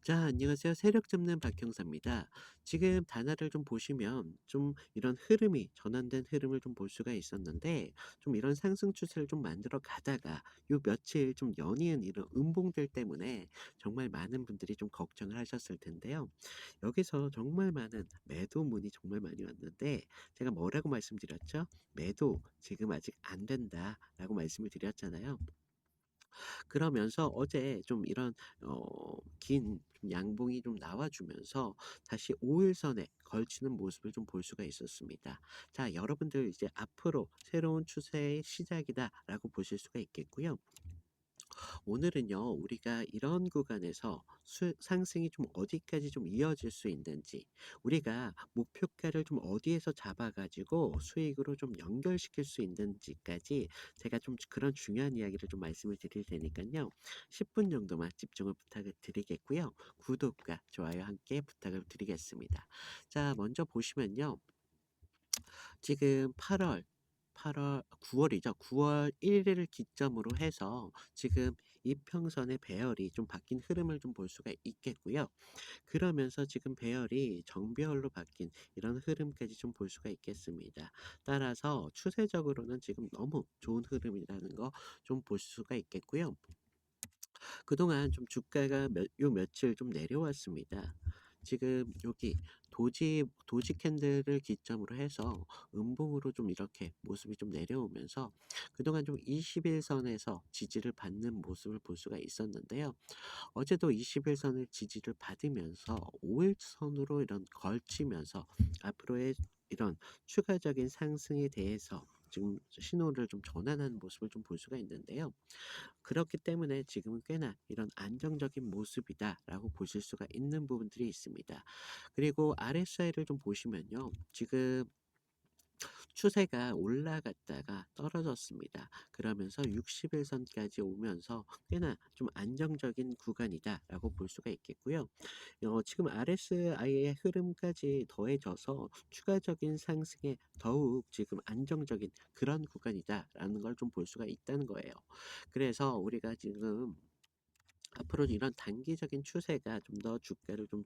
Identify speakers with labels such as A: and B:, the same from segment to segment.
A: 자, 안녕하세요. 세력 잡는 박형사입니다. 지금 단화를 좀 보시면 좀 이런 흐름이 전환된 흐름을 좀 볼 수가 있었는데 좀 이런 상승 추세를 좀 만들어 가다가 요 며칠 좀 연이은 이런 음봉들 때문에 정말 많은 분들이 좀 걱정을 하셨을 텐데요. 여기서 정말 많은 매도문이 정말 많이 왔는데 제가 뭐라고 말씀드렸죠? 매도 지금 아직 안 된다라고 말씀을 드렸잖아요. 그러면서 어제 좀 이런 긴 좀 양봉이 좀 나와 주면서 다시 5 일선에 걸치는 모습을 좀 볼 수가 있었습니다. 자, 여러분들 이제 '앞으로 새로운 추세의 시작이다.'라고 보실 수가 있겠고요. 오늘은요, 우리가 이런 구간에서 상승이 좀 어디까지 좀 이어질 수 있는지, 우리가 목표가를 좀 어디에서 잡아 가지고 수익으로 좀 연결시킬 수 있는지까지 제가 좀 그런 중요한 이야기를 좀 말씀을 드릴 테니까요. 10분 정도만 집중을 부탁을 드리겠고요. 구독과 좋아요 함께 부탁을 드리겠습니다. 자, 먼저 보시면요. 지금 8월 9월이죠. 9월 1 일을 기점으로 해서 지금 이평선의 배열이 좀 바뀐 흐름을 좀 볼 수가 있겠고요. 그러면서 지금 배열이 정배열로 바뀐 이런 흐름까지 좀 볼 수가 있겠습니다. 따라서 추세적으로는 지금 너무 좋은 흐름이라는 거 좀 볼 수가 있겠고요. 그동안 좀 주가가 요 며칠 좀 내려왔습니다. 지금 여기 도지 캔들을 기점으로 해서 음봉으로 좀 이렇게 모습이 좀 내려오면서 그동안 좀 21 선에서 지지를 받는 모습을 볼 수가 있었는데요. 어제도 21 선을 지지를 받으면서 5 일선으로 이런 걸치면서 앞으로의 이런 추가적인 상승에 대해서 지금 신호를 좀 전환하는 모습을 좀 볼 수가 있는데요. 그렇기 때문에 지금은 꽤나 이런 안정적인 모습이다라고 보실 수가 있는 부분들이 있습니다. 그리고 RSI를 좀 보시면요. 지금 추세가 올라갔다가 떨어졌습니다. 그러면서 60일 선까지 오면서 꽤나 좀 안정적인 구간이다라고 볼 수가 있겠고요. 지금 RSI의 흐름까지 더해져서 추가적인 상승에 더욱 지금 안정적인 그런 구간이다라는 걸 좀 볼 수가 있다는 거예요. 그래서 우리가 지금 앞으로 이런 단기적인 추세가 좀 더 주가를 좀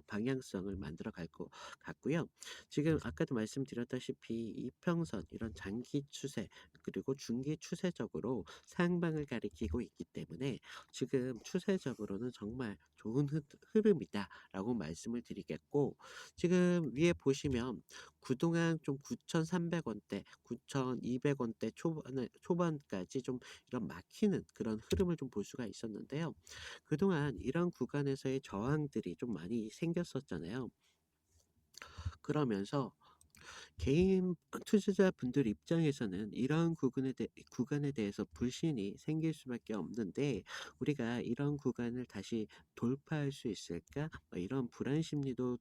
A: 방향성을 만들어 갈 것 같고요. 지금 아까도 말씀드렸다시피 이평선 이런 장기 추세 그리고 중기 추세적으로 상방을 가리키고 있기 때문에 지금 추세적으로는 정말 좋은 흐름이다라고 말씀을 드리겠고 지금 위에 보시면 그동안 좀 9,300원대, 9,200원대 초반까지 좀 이런 막히는 그런 흐름을 좀 볼 수가 있었는데요. 그동안 이런 구간에서의 저항들이 좀 많이 생겼었잖아요. 그러면서 개인 투자자분들 입장에서는 이런 구간에 대해서 불신이 생길 수밖에 없는데 우리가 '이런 구간을 다시 돌파할 수 있을까?' 이런 불안 심리도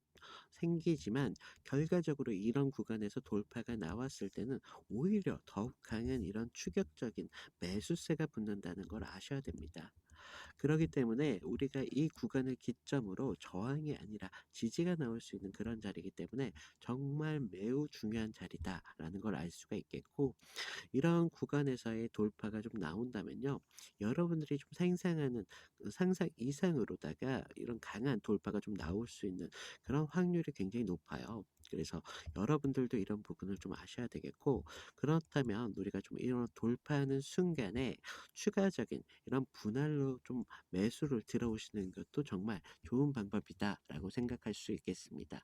A: 생기지만 결과적으로 이런 구간에서 돌파가 나왔을 때는 오히려 더욱 강한 이런 추격적인 매수세가 붙는다는 걸 아셔야 됩니다. 그러기 때문에 우리가 이 구간을 기점으로 저항이 아니라 지지가 나올 수 있는 그런 자리이기 때문에 정말 매우 중요한 자리다라는 걸 알 수가 있겠고 이런 구간에서의 돌파가 좀 나온다면요. 여러분들이 좀 상상하는 그 상상 이상으로다가 이런 강한 돌파가 좀 나올 수 있는 그런 확률이 굉장히 높아요. 그래서 여러분들도 이런 부분을 좀 아셔야 되겠고 그렇다면 우리가 좀 이런 돌파하는 순간에 추가적인 이런 분할로 좀 매수를 들어오시는 것도 정말 좋은 방법이다라고 생각할 수 있겠습니다.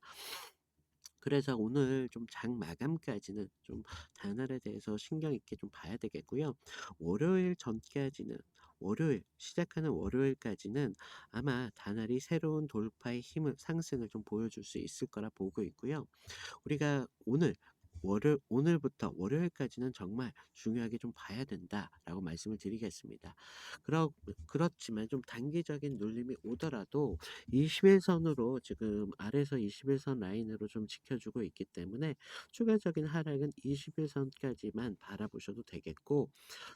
A: 그래서 오늘 좀 장 마감까지는 좀 단알에 대해서 신경 있게 좀 봐야 되겠고요. 월요일 전까지는 월요일 시작하는 월요일까지는 아마 단알이 새로운 돌파의 힘을 상승을 좀 보여줄 수 있을 거라 보고 있고요. 우리가 오늘부터 월요일까지는 정말 중요하게 좀 봐야 된다라고 말씀을 드리겠습니다. 그렇지만 좀 단기적인 눌림이 오더라도 21 선으로 지금 아래서 21선 라인으로 좀 지켜주고 있기 때문에 추가적인 하락은 21 선까지만 바라보셔도 되겠고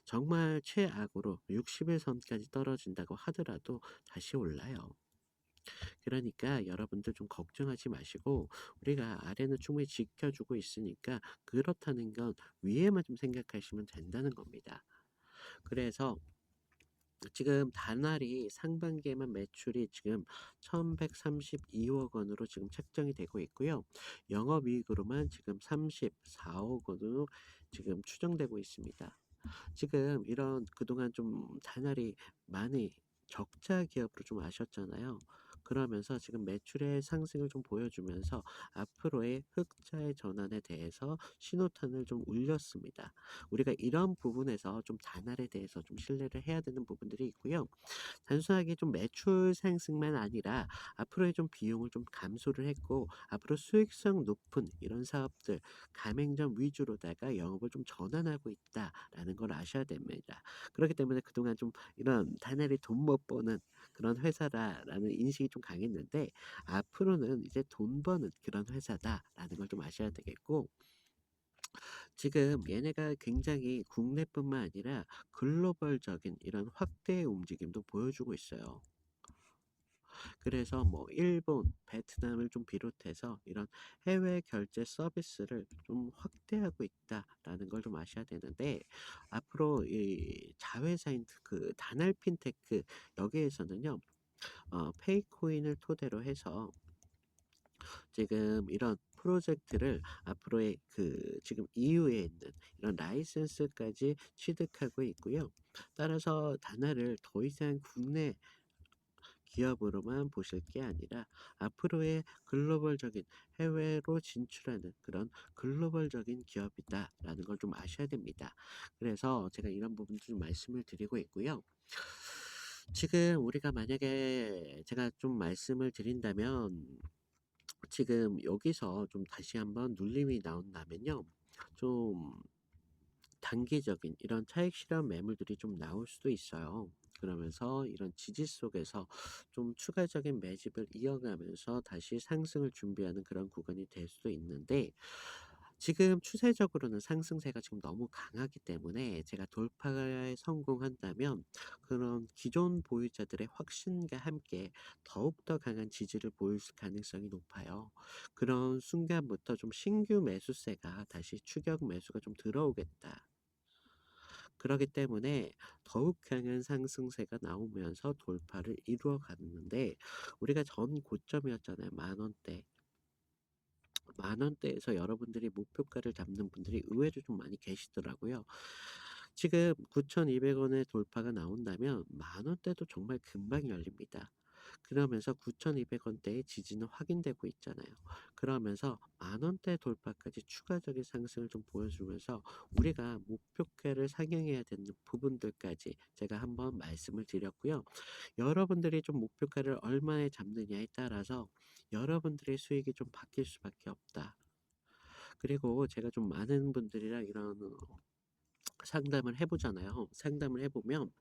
A: 정말 최악으로 60일 선까지 떨어진다고 하더라도 다시 올라요. 그러니까 여러분들 좀 걱정하지 마시고 우리가 아래는 충분히 지켜주고 있으니까 그렇다는 건 위에만 좀 생각하시면 된다는 겁니다. 그래서 지금 다날이 상반기에만 매출이 지금 1,132억 원으로 지금 책정이 되고 있고요. 영업이익으로만 지금 34억 원으로 지금 추정되고 있습니다. 지금 이런 그동안 좀 다날이 많이 적자 기업으로 좀 아셨잖아요. 그러면서 지금 매출의 상승을 좀 보여주면서 앞으로의 흑자의 전환에 대해서 신호탄을 좀 울렸습니다. 우리가 이런 부분에서 좀 다날에 대해서 좀 신뢰를 해야 되는 부분들이 있고요. 단순하게 좀 매출 상승만 아니라 앞으로의 좀 비용을 좀 감소를 했고 앞으로 수익성 높은 이런 사업들 가맹점 위주로다가 영업을 좀 전환하고 있다라는 걸 아셔야 됩니다. 그렇기 때문에 그동안 좀 이런 다날이 돈 못 버는 그런 회사다라는 인식이 좀 강했는데 앞으로는 이제 돈 버는 그런 회사다라는 걸 좀 아셔야 되겠고 지금 얘네가 굉장히 국내뿐만 아니라 글로벌적인 이런 확대의 움직임도 보여주고 있어요. 그래서 뭐 일본, 베트남을 좀 비롯해서 이런 해외 결제 서비스를 좀 확대하고 있다라는 걸 좀 아셔야 되는데 앞으로 이 자회사인 그 다날 핀테크 여기에서는요. 페이코인을 토대로 해서 지금 이런 프로젝트를 앞으로의 그 지금 EU에 있는 이런 라이센스까지 취득하고 있고요. 따라서 다나를 더 이상 국내 기업으로만 보실 게 아니라 앞으로의 글로벌적인 해외로 진출하는 그런 글로벌적인 기업이다라는 걸 좀 아셔야 됩니다. 그래서 제가 이런 부분도 좀 말씀을 드리고 있고요. 지금 우리가 만약에 제가 좀 말씀을 드린다면 지금 여기서 좀 다시 한번 눌림이 나온다면요. 좀 단기적인 이런 차익 실현 매물들이 좀 나올 수도 있어요. 그러면서 이런 지지 속에서 좀 추가적인 매집을 이어가면서 다시 상승을 준비하는 그런 구간이 될 수도 있는데 지금 추세적으로는 상승세가 지금 너무 강하기 때문에 제가 돌파에 성공한다면 그런 기존 보유자들의 확신과 함께 더욱더 강한 지지를 보일 가능성이 높아요. 그런 순간부터 좀 신규 매수세가 다시 추격 매수가 좀 들어오겠다. 그러기 때문에 더욱 강한 상승세가 나오면서 돌파를 이루어 갔는데 우리가 전 고점이었잖아요. 만 원대. 만 원대에서 여러분들이 목표가를 잡는 분들이 의외로 좀 많이 계시더라고요. 지금 9,200 원의 돌파가 나온다면 만 원대도 정말 금방 열립니다. 그러면서 9,200 원대의 지지는 확인되고 있잖아요. 그러면서 만 원대 돌파까지 추가적인 상승을 좀 보여주면서 우리가 목표가를 상향해야 되는 부분들까지 제가 한번 말씀을 드렸고요. 여러분들이 좀 목표가를 얼마에 잡느냐에 따라서 여러분들의 수익이 좀 바뀔 수밖에 없다. 그리고 제가 좀 많은 분들이랑 이런 상담을 해 보잖아요. 상담을 해 보면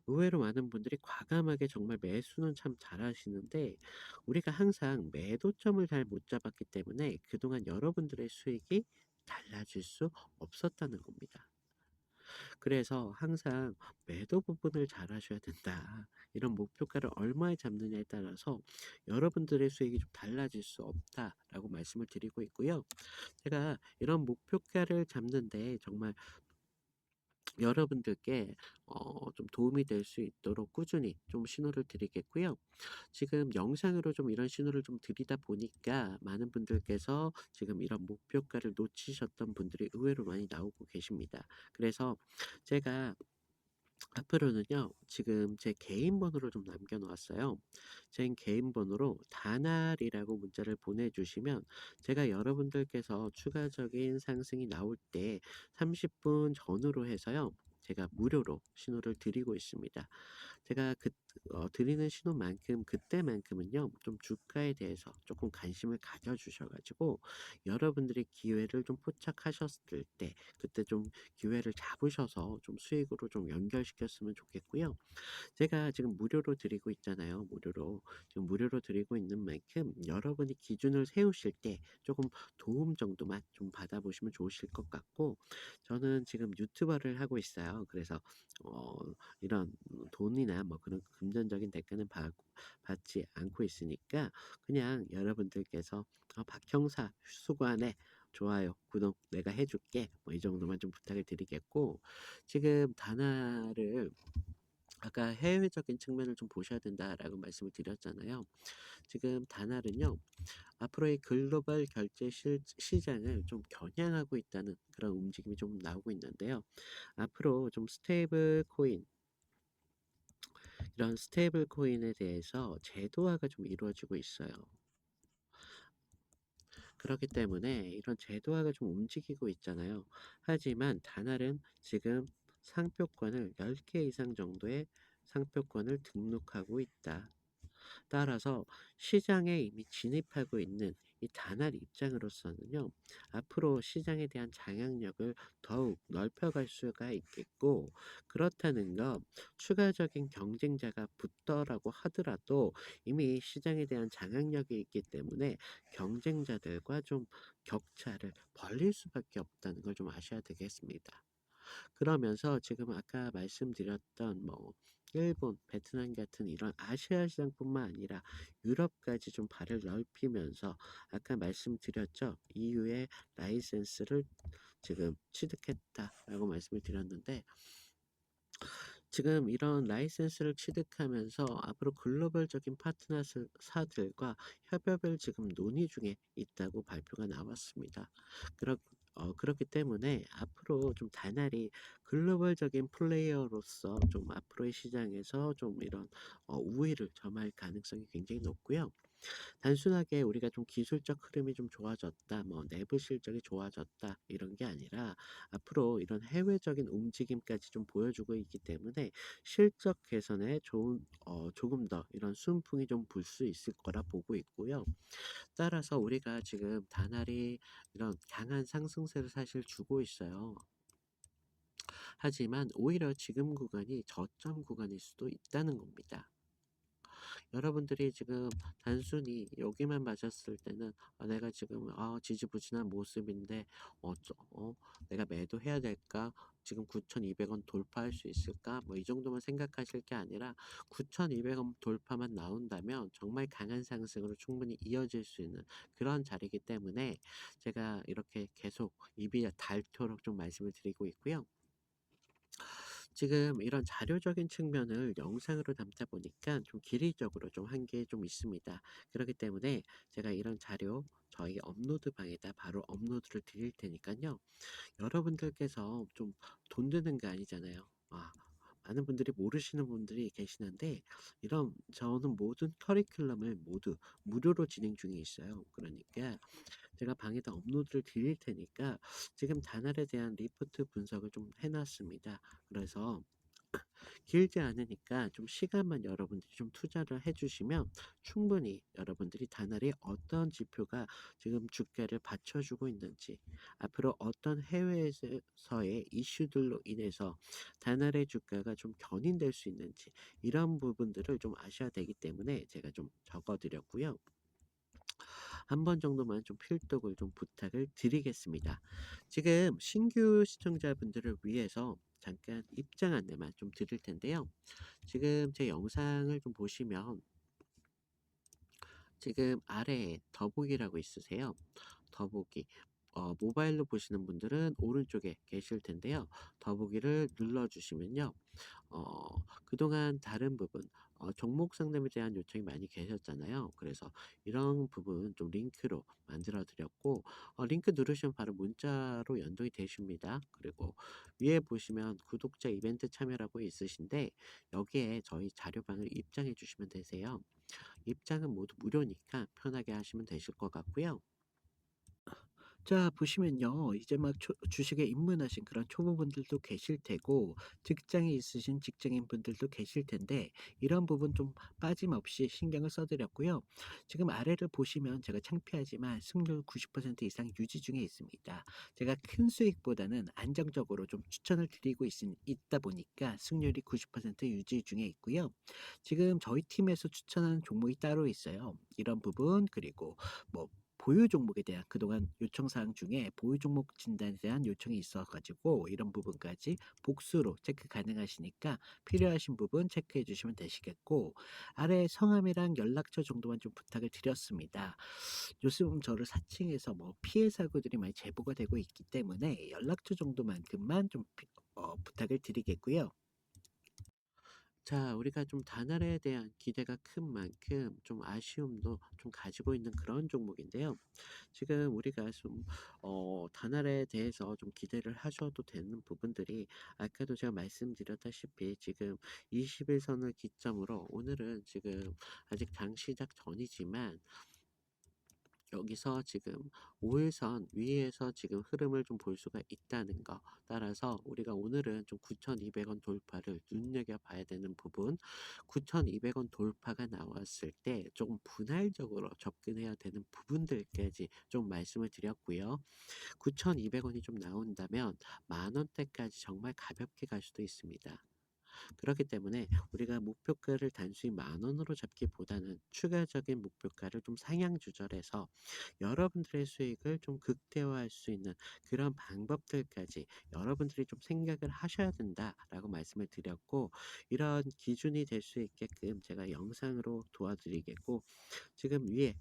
A: 의외로 많은 분들이 과감하게 정말 매수는 참 잘하시는데 우리가 항상 매도점을 잘 못 잡았기 때문에 그동안 여러분들의 수익이 달라질 수 없었다는 겁니다. 그래서 항상 매도 부분을 잘 하셔야 된다. 이런 목표가를 얼마에 잡느냐에 따라서 여러분들의 수익이 좀 달라질 수 없다라고 말씀을 드리고 있고요. 제가 이런 목표가를 잡는데 정말 여러분들께 좀 도움이 될 수 있도록 꾸준히 좀 신호를 드리겠고요. 지금 영상으로 좀 이런 신호를 좀 드리다 보니까 많은 분들께서 지금 이런 목표가를 놓치셨던 분들이 의외로 많이 나오고 계십니다. 그래서 제가 앞으로는요. 지금 제 개인 번호를 좀 남겨 놓았어요. 제 개인 번호로 다날이라고 문자를 보내주시면 제가 여러분들께서 추가적인 상승이 나올 때 30분 전후로 해서요. 제가 무료로 신호를 드리고 있습니다. 제가 드리는 신호만큼 그때만큼은요. 좀 주가에 대해서 조금 관심을 가져 주셔 가지고 여러분들이 기회를 좀 포착하셨을 때 그때 좀 기회를 잡으셔서 좀 수익으로 좀 연결시켰으면 좋겠고요. 제가 지금 무료로 드리고 있잖아요. 무료로. 지금 무료로 드리고 있는 만큼 여러분이 기준을 세우실 때 조금 도움 정도만 좀 받아보시면 좋으실 것 같고 저는 지금 유튜버를 하고 있어요. 그래서 어 이런 돈이나 뭐 그런 금전적인 대가는 받지 않고 있으니까 그냥 여러분들께서 박 형사 수고하네. 좋아요, 구독 내가 해줄게. 뭐 이 정도만 좀 부탁을 드리겠고 지금 다나를 아까 "해외적인 측면을 좀 보셔야 된다."라고 말씀을 드렸잖아요. 지금 다날은요, 앞으로의 글로벌 결제 시장을 좀 겨냥하고 있다는 그런 움직임이 좀 나오고 있는데요. 앞으로 좀 스테이블 코인, 이런 스테이블 코인에 대해서 제도화가 좀 이루어지고 있어요. 그렇기 때문에 이런 제도화가 좀 움직이고 있잖아요. 하지만 다날은 지금 상표권을 10개 이상 정도의 상표권을 등록하고 있다. 따라서 시장에 이미 진입하고 있는 이 다날 입장으로서는요, 앞으로 시장에 대한 장악력을 더욱 넓혀갈 수가 있겠고, 그렇다는 건 추가적인 경쟁자가 붙더라고 하더라도 이미 시장에 대한 장악력이 있기 때문에 경쟁자들과 좀 격차를 벌릴 수밖에 없다는 걸 좀 아셔야 되겠습니다. 그러면서 지금 아까 말씀드렸던 뭐 일본, 베트남 같은 이런 아시아 시장뿐만 아니라 유럽까지 좀 발을 넓히면서 아까 말씀드렸죠. EU의 라이센스를 지금 취득했다라고 말씀을 드렸는데, 지금 이런 라이센스를 취득하면서 앞으로 글로벌적인 파트너사들과 협업을 지금 논의 중에 있다고 발표가 나왔습니다. 그렇 그렇기 때문에 앞으로 좀 다날이 글로벌적인 플레이어로서 좀 앞으로의 시장에서 좀 이런 우위를 점할 가능성이 굉장히 높고요. 단순하게 우리가 좀 기술적 흐름이 좀 좋아졌다, 뭐 내부 실적이 좋아졌다 이런 게 아니라 앞으로 이런 해외적인 움직임까지 좀 보여주고 있기 때문에 실적 개선에 좋은 조금 더 이런 순풍이 좀 불 수 있을 거라 보고 있고요. 따라서 우리가 지금 다날이 이런 강한 상승세를 사실 주고 있어요. 하지만 오히려 지금 구간이 저점 구간일 수도 있다는 겁니다. 여러분들이 지금 단순히 여기만 맞았을 때는 내가 지금 지지부진한 모습인데 내가 매도해야 될까? 지금 9,200원 돌파할 수 있을까? 뭐 이 정도만 생각하실 게 아니라 9,200원 돌파만 나온다면 정말 강한 상승으로 충분히 이어질 수 있는 그런 자리이기 때문에 제가 이렇게 계속 입이 닳도록 좀 말씀을 드리고 있고요. 지금 이런 자료적인 측면을 영상으로 담다 보니까 좀 길이적으로 좀 한계 좀 있습니다. 그렇기 때문에 제가 이런 자료 저희 업로드 방에다 바로 업로드를 드릴 테니까요. 여러분들께서 좀 돈 드는 거 아니잖아요. 많은 분들이 모르시는 분들이 계시는데 이런 저는 모든 커리큘럼을 모두 무료로 진행 중에 있어요. 그러니까 제가 방에다 업로드를 드릴 테니까 지금 단알에 대한 리포트 분석을 좀 해놨습니다. 그래서 길지 않으니까 좀 시간만 여러분들이 좀 투자를 해 주시면 충분히 여러분들이 다날이 어떤 지표가 지금 주가를 받쳐주고 있는지, 앞으로 어떤 해외에서의 이슈들로 인해서 다날의 주가가 좀 견인될 수 있는지, 이런 부분들을 좀 아셔야 되기 때문에 제가 좀 적어 드렸고요. 한 번 정도만 좀 필독을 좀 부탁을 드리겠습니다. 지금 신규 시청자분들을 위해서 잠깐 입장 안내만 좀 드릴 텐데요. 지금 제 영상을 좀 보시면 지금 아래에 더보기라고 있으세요. 더보기. 모바일로 보시는 분들은 오른쪽에 계실 텐데요. 더보기를 눌러주시면요. 그동안 다른 부분, 종목 상담에 대한 요청이 많이 계셨잖아요. 그래서 이런 부분 좀 링크로 만들어 드렸고, 링크 누르시면 바로 문자로 연동이 되십니다. 그리고 위에 보시면 구독자 이벤트 참여라고 있으신데, 여기에 저희 자료방을 입장해 주시면 되세요. 입장은 모두 무료니까 편하게 하시면 되실 것 같고요. 자 보시면요. 이제 막 주식에 입문하신 그런 초보분들도 계실 테고 직장에 있으신 직장인분들도 계실 텐데 이런 부분 좀 빠짐없이 신경을 써 드렸고요. 지금 아래를 보시면 제가 창피하지만 승률 90% 이상 유지 중에 있습니다. 제가 큰 수익보다는 안정적으로 좀 추천을 드리고 있다 보니까 승률이 90% 유지 중에 있고요. 지금 저희 팀에서 추천하는 종목이 따로 있어요. 이런 부분 그리고 뭐 보유 종목에 대한 그동안 요청 사항 중에 보유 종목 진단에 대한 요청이 있어 가지고 이런 부분까지 복수로 체크 가능하시니까 필요하신 부분 체크해 주시면 되시겠고 아래 성함이랑 연락처 정도만 좀 부탁을 드렸습니다. 요즘 저를 사칭해서 뭐 피해 사고들이 많이 제보가 되고 있기 때문에 연락처 정도만큼만 좀 부탁을 드리겠고요. 자, 우리가 좀 다날에 대한 기대가 큰 만큼 좀 아쉬움도 좀 가지고 있는 그런 종목인데요. 지금 우리가 좀 다날에 대해서 좀 기대를 하셔도 되는 부분들이, 아까도 제가 말씀드렸다시피 지금 20일 선을 기점으로 오늘은 지금 아직 장 시작 전이지만 여기서 지금 5일선 위에서 지금 흐름을 좀 볼 수가 있다는 거. 따라서 우리가 오늘은 좀 9,200원 돌파를 눈여겨봐야 되는 부분, 9,200원 돌파가 나왔을 때 조금 분할적으로 접근해야 되는 부분들까지 좀 말씀을 드렸고요. 9,200원이 좀 나온다면 만 원대까지 정말 가볍게 갈 수도 있습니다. 그렇기 때문에 우리가 목표가를 단순히 만 원으로 잡기보다는 추가적인 목표가를 좀 상향 조절해서 여러분들의 수익을 좀 극대화할 수 있는 그런 방법들까지 여러분들이 좀 생각을 하셔야 된다라고 말씀을 드렸고, 이런 기준이 될 수 있게끔 제가 영상으로 도와드리겠고, 지금 위에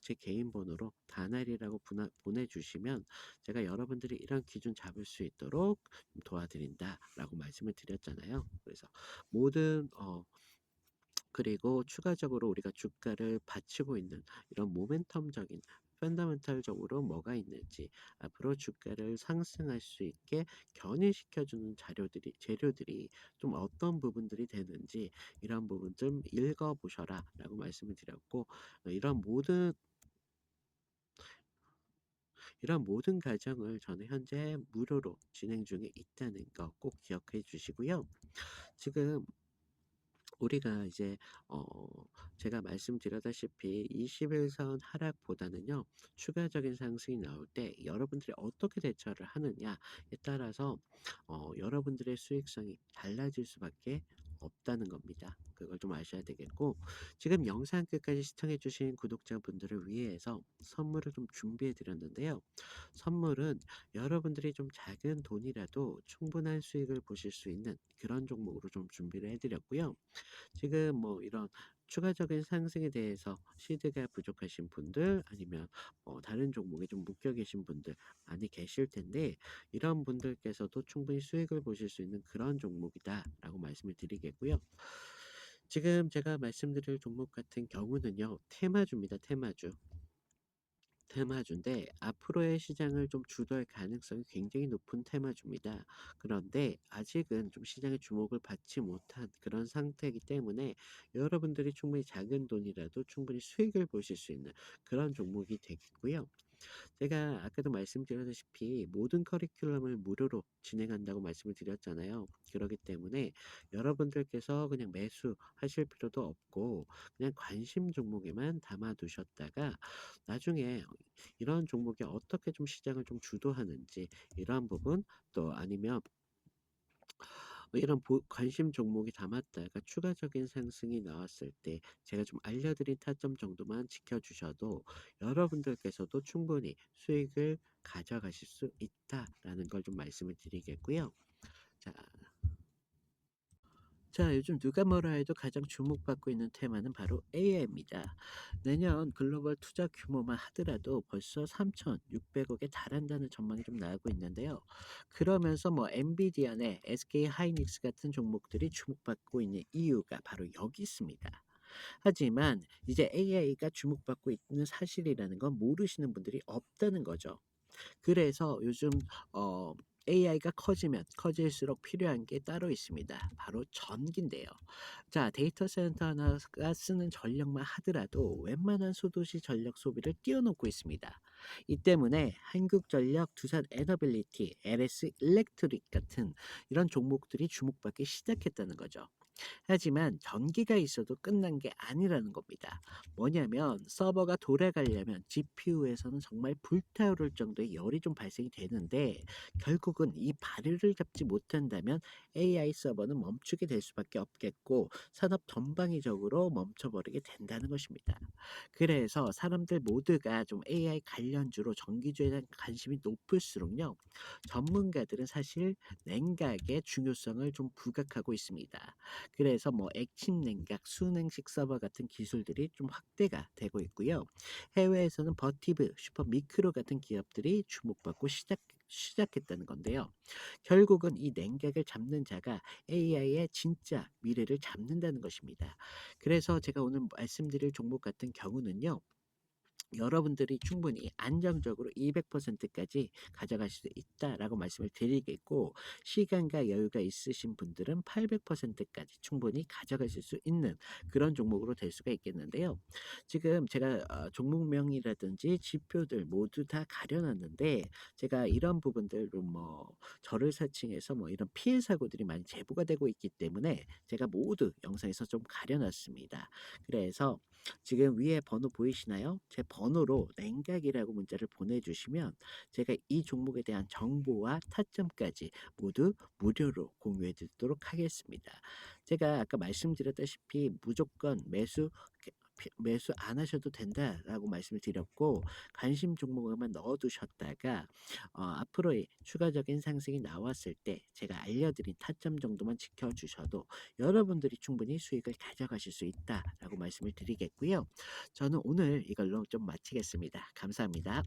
A: 제 개인 번호로 다날이라고 보내주시면 제가 여러분들이 이런 기준 잡을 수 있도록 도와드린다라고 말씀을 드렸잖아요. 그래서 모든 그리고 추가적으로 우리가 주가를 받치고 있는 이런 모멘텀적인 펀더멘탈적으로 뭐가 있는지, 앞으로 주가를 상승할 수 있게 견인시켜주는 재료들이 좀 어떤 부분들이 되는지, 이런 부분 좀 읽어보셔라 라고 말씀을 드렸고, 이런 모든 과정을 저는 현재 무료로 진행 중에 있다는 거 꼭 기억해 주시고요. 지금 우리가 이제 어 제가 말씀드렸다시피 21선 하락보다는요, 추가적인 상승이 나올 때 여러분들이 어떻게 대처를 하느냐에 따라서 여러분들의 수익성이 달라질 수밖에 없다는 겁니다. 그걸 좀 아셔야 되겠고, 지금 영상 끝까지 시청해 주신 구독자분들을 위해서 선물을 좀 준비해 드렸는데요. 선물은 여러분들이 좀 작은 돈이라도 충분한 수익을 보실 수 있는 그런 종목으로 좀 준비를 해 드렸고요. 지금 뭐 이런 추가적인 상승에 대해서 시드가 부족하신 분들, 아니면 다른 종목에 좀 묶여 계신 분들 많이 계실 텐데, 이런 분들께서도 충분히 수익을 보실 수 있는 그런 종목이다라고 말씀을 드리겠고요. 지금 제가 말씀드릴 종목 같은 경우는요, 테마주입니다. 테마주인데 앞으로의 시장을 좀 주도할 가능성이 굉장히 높은 테마주입니다. 그런데 아직은 좀 시장의 주목을 받지 못한 그런 상태이기 때문에 여러분들이 충분히 작은 돈이라도 충분히 수익을 보실 수 있는 그런 종목이 되겠고요. 제가 아까도 말씀드렸다시피 모든 커리큘럼을 무료로 진행한다고 말씀을 드렸잖아요. 그렇기 때문에 여러분들께서 그냥 매수하실 필요도 없고, 그냥 관심 종목에만 담아 두셨다가 나중에 이런 종목이 어떻게 좀 시장을 좀 주도하는지, 이러한 부분, 또 아니면 이런 관심 종목이 담았다가 추가적인 상승이 나왔을 때 제가 좀 알려드린 타점 정도만 지켜주셔도 여러분들께서도 충분히 수익을 가져가실 수 있다라는 걸 좀 말씀을 드리겠고요. 자, 요즘 누가 뭐라 해도 가장 주목받고 있는 테마는 바로 AI입니다. 내년 글로벌 투자 규모만 하더라도 벌써 3,600억에 달한다는 전망이 좀 나오고 있는데요. 그러면서 뭐 엔비디아나 SK 하이닉스 같은 종목들이 주목받고 있는 이유가 바로 여기 있습니다. 하지만 이제 AI가 주목받고 있는 사실이라는 건 모르시는 분들이 없다는 거죠. 그래서 요즘 AI가 커지면 커질수록 필요한 게 따로 있습니다. 바로 전기인데요. 자, 데이터 센터 하나가 쓰는 전력만 하더라도 웬만한 소도시 전력 소비를 뛰어넘고 있습니다. 이 때문에 한국전력, 두산 에너빌리티, LS 일렉트릭 같은 이런 종목들이 주목받기 시작했다는 거죠. 하지만 전기가 있어도 끝난 게 아니라는 겁니다. 뭐냐면 서버가 돌아가려면 GPU에서는 정말 불타오를 정도의 열이 좀 발생이 되는데, 결국은 이 발효를 잡지 못한다면 AI 서버는 멈추게 될 수밖에 없겠고 산업 전방위적으로 멈춰버리게 된다는 것입니다. 그래서 사람들 모두가 좀 AI 관련주로 전기주에 대한 관심이 높을수록요, 전문가들은 사실 냉각의 중요성을 좀 부각하고 있습니다. 그래서 뭐 액침 냉각, 수냉식 서버 같은 기술들이 좀 확대가 되고 있고요. 해외에서는 버티브, 슈퍼미크로 같은 기업들이 주목받고 시작했다는 건데요. 결국은 이 냉각을 잡는 자가 AI의 진짜 미래를 잡는다는 것입니다. 그래서 제가 오늘 말씀드릴 종목 같은 경우는요. 여러분들이 충분히 안정적으로 200% 까지 가져갈 수 있다라고 말씀을 드리겠고, 시간과 여유가 있으신 분들은 800% 까지 충분히 가져가실 수 있는 그런 종목으로 될 수가 있겠는데요. 지금 제가 종목명이라든지 지표들 모두 다 가려 놨는데, 제가 이런 부분들로 뭐 저를 사칭해서 뭐 이런 피해 사고들이 많이 제보가 되고 있기 때문에 제가 모두 영상에서 좀 가려 놨습니다. 그래서 지금 위에 번호 보이시나요? 제 번호로 냉각이라고 문자를 보내주시면 제가 이 종목에 대한 정보와 타점까지 모두 무료로 공유해 드리도록 하겠습니다. 제가 아까 말씀드렸다시피 무조건 매수 안 하셔도 된다라고 말씀을 드렸고, 관심 종목만 넣어두셨다가 앞으로의 추가적인 상승이 나왔을 때 제가 알려드린 타점 정도만 지켜주셔도 여러분들이 충분히 수익을 가져가실 수 있다라고 말씀을 드리겠고요. 저는 오늘 이걸로 좀 마치겠습니다. 감사합니다.